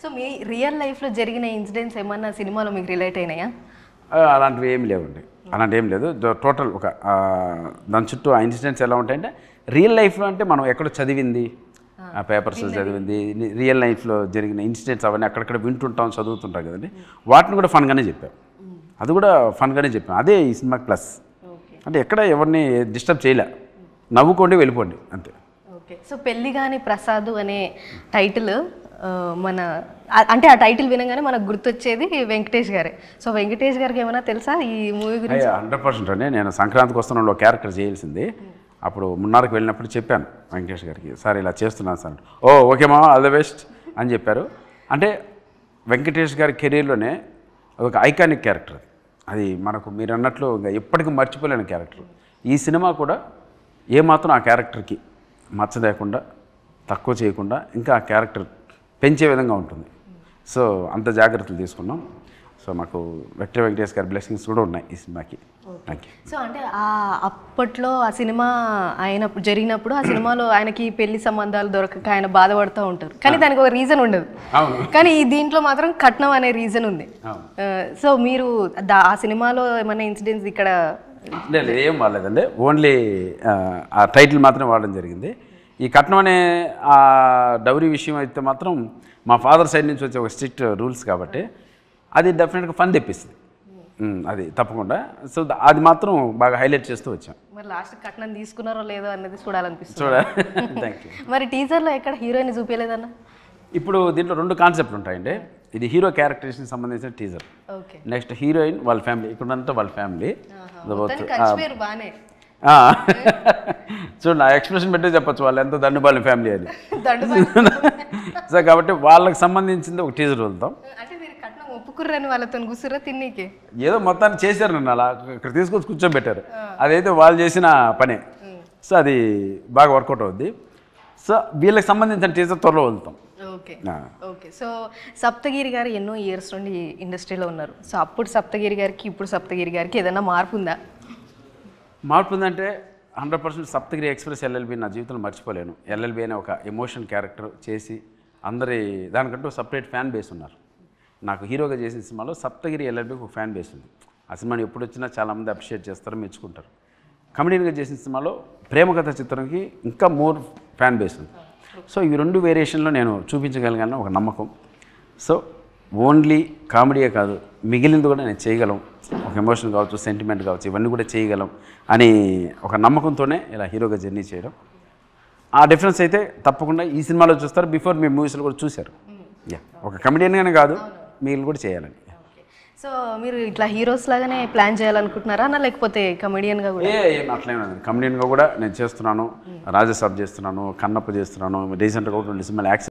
So మీ real లైఫ్లో జరిగిన incidents ఏమన్నా సినిమాలో మీకు రిలేట్ అయినాయా? అలాంటివి ఏమి లేవండి. అలాంటి ఏం లేదు. టోటల్ ఒక దాని చుట్టూ ఆ ఇన్సిడెంట్స్ ఎలా ఉంటాయంటే రియల్ లైఫ్లో అంటే మనం ఎక్కడో చదివింది, ఆ పేపర్స్ చదివింది, రియల్ లైఫ్లో జరిగిన ఇన్సిడెంట్స్ అవన్నీ అక్కడక్కడ వింటుంటాం, చదువుతుంటాం కదండి. వాటిని కూడా ఫన్గానే చెప్పాం. అది కూడా ఫన్గానే చెప్పాం. అదే ఈ సినిమాకి ప్లస్. అంటే ఎక్కడ ఎవరిని డిస్టర్బ్ చేయలే, నవ్వుకోండి వెళ్ళిపోండి అంతే. ఓకే. సో పెళ్ళిగాని ప్రసాద్ అనే టైటిల్ మన అంటే ఆ టైటిల్ వినగానే మనకు గుర్తొచ్చేది వెంకటేష్ గారే. సో వెంకటేష్ గారికి ఏమైనా తెలుసా ఈ మూవీ గురించి? 100% అండి. నేను సంక్రాంతికి వస్తున్న క్యారెక్టర్ చేయాల్సింది. అప్పుడు మున్నార్కి వెళ్ళినప్పుడు చెప్పాను వెంకటేష్ గారికి, సార్ ఇలా చేస్తున్నాను సార్. ఓ ఓకే మామ, ఆల్ ద బెస్ట్ అని చెప్పారు. అంటే వెంకటేష్ గారి కెరీర్లోనే ఒక ఐకానిక్ క్యారెక్టర్ అది. మనకు మీరు అన్నట్లు ఇంకా ఎప్పటికీ మర్చిపోలేని క్యారెక్టర్. ఈ సినిమా కూడా ఏమాత్రం ఆ క్యారెక్టర్కి మచ్చలేకుండా, తక్కువ చేయకుండా ఇంకా ఆ క్యారెక్టర్ పెంచే విధంగా ఉంటుంది. సో అంత జాగ్రత్తలు తీసుకున్నాం. సో మాకు వెంకటేష్ గారి బ్లెస్సింగ్స్ కూడా ఉన్నాయి ఈ సినిమాకి. సో అంటే అప్పట్లో ఆ సినిమా జరిగినప్పుడు ఆ సినిమాలో ఆయనకి పెళ్లి సంబంధాలు దొరకక ఆయన బాధపడుతూ ఉంటారు, కానీ దానికి ఒక రీజన్ ఉండదు. కానీ దీంట్లో మాత్రం కట్నం అనే రీజన్ ఉంది. సో మీరు ఆ సినిమాలో ఏమైనా ఇన్సిడెంట్స్ ఇక్కడ? లేదు, ఏం వాడలేదండి. ఓన్లీ ఆ టైటిల్ మాత్రమే వాడడం జరిగింది. ఈ కట్నం అనే ఆ డౌరీ విషయం అయితే మాత్రం మా ఫాదర్ సైడ్ నుంచి వచ్చే ఒక స్ట్రిక్ట్ రూల్స్ కాబట్టి అది డెఫినెట్గా ఫన్ తెప్పిస్తుంది. అది తప్పకుండా. సో అది మాత్రం బాగా హైలైట్ చేస్తూ వచ్చాం. మరి లాస్ట్ కట్నం తీసుకున్నారో లేదో అన్నది చూడాలనిపిస్తుంది. Thank you. మరి టీజర్లో ఎక్కడ హీరోయిన్ చూపించలేదన్న? ఇప్పుడు దీంట్లో 2 కాన్సెప్ట్లు ఉంటాయండి. ఇది హీరో క్యారెక్టర్స్కి సంబంధించిన టీజర్. నెక్స్ట్ హీరోయిన్ వాళ్ళ ఫ్యామిలీ, ఇక్కడంతా వాళ్ళ ఫ్యామిలీ. చూడండి, ఆ ఎక్స్ప్రెషన్ పెట్టే చెప్పచ్చు వాళ్ళు ఎంత దండుబాలి ఫ్యామిలీ అని. సో కాబట్టి వాళ్ళకి సంబంధించింది ఒక టీజర్ వదులుతాం. ఒప్పుకుర్రని వాళ్ళతో కూర్చురా తిన్నీకి ఏదో మొత్తాన్ని చేశారు, నన్ను అలా ఇక్కడ తీసుకొచ్చి కూర్చోబెట్టారు. అదైతే వాళ్ళు చేసిన పనే. సో అది బాగా వర్కౌట్ అవుద్ది. సో వీళ్ళకి సంబంధించిన టీజర్ త్వరలో వదులుతాం. ఓకే. ఓకే. సో సప్తగిరి గారు ఎన్నో ఇయర్స్ నుండి ఇండస్ట్రీలో ఉన్నారు. సో అప్పుడు సప్తగిరి గారికి ఇప్పుడు సప్తగిరి గారికి ఏదైనా మార్పు ఉందా? మార్పు ఉందంటే 100% సప్తగిరి ఎక్స్ప్రెస్ ఎల్ఎల్బి నా జీవితంలో మర్చిపోలేను. ఎల్ఎల్బి అనే ఒక ఎమోషన్ క్యారెక్టర్ చేసి అందరి దానికంటూ సపరేట్ ఫ్యాన్ బేస్ ఉన్నారు. నాకు హీరోగా చేసిన సినిమాలో సప్తగిరి ఎల్ఎల్బికి ఒక ఫ్యాన్ బేస్ ఉంది. ఆ సినిమాని ఎప్పుడు వచ్చినా చాలామంది అప్రిషియేట్ చేస్తారు, మెచ్చుకుంటారు. కమెడీగా చేసిన సినిమాలో ప్రేమకథ చిత్రానికి ఇంకా మోర్ ఫ్యాన్ బేస్ ఉంది. సో ఈ 2 వేరియేషన్లో నేను చూపించగలిగాను ఒక నమ్మకం. సో ఓన్లీ కామెడీయే కాదు, మిగిలింది కూడా నేను చేయగలం. ఒక ఎమోషన్ కావచ్చు, సెంటిమెంట్ కావచ్చు, ఇవన్నీ కూడా చేయగలం అని ఒక నమ్మకంతోనే ఇలా హీరోగా జర్నీ చేయడం. ఆ డిఫరెన్స్ అయితే తప్పకుండా ఈ సినిమాలో చూస్తారు. బిఫోర్ మీ మూవీస్లో కూడా చూశారు. ఒక కమెడియన్గానే కాదు, మిగిలిన కూడా చేయాలని. సో మీరు ఇట్లా హీరోస్ లాగానే ప్లాన్ చేయాలనుకుంటున్నారా అన్న, లేకపోతే కమెడియన్గా కూడా? అట్లేమీ కమెడియన్గా కూడా నేను చేస్తున్నాను. రాజసాబ్ చేస్తున్నాను, కన్నప్ప చేస్తున్నాను, రీసెంట్గా కూడా 2 సినిమాలు యాక్షన్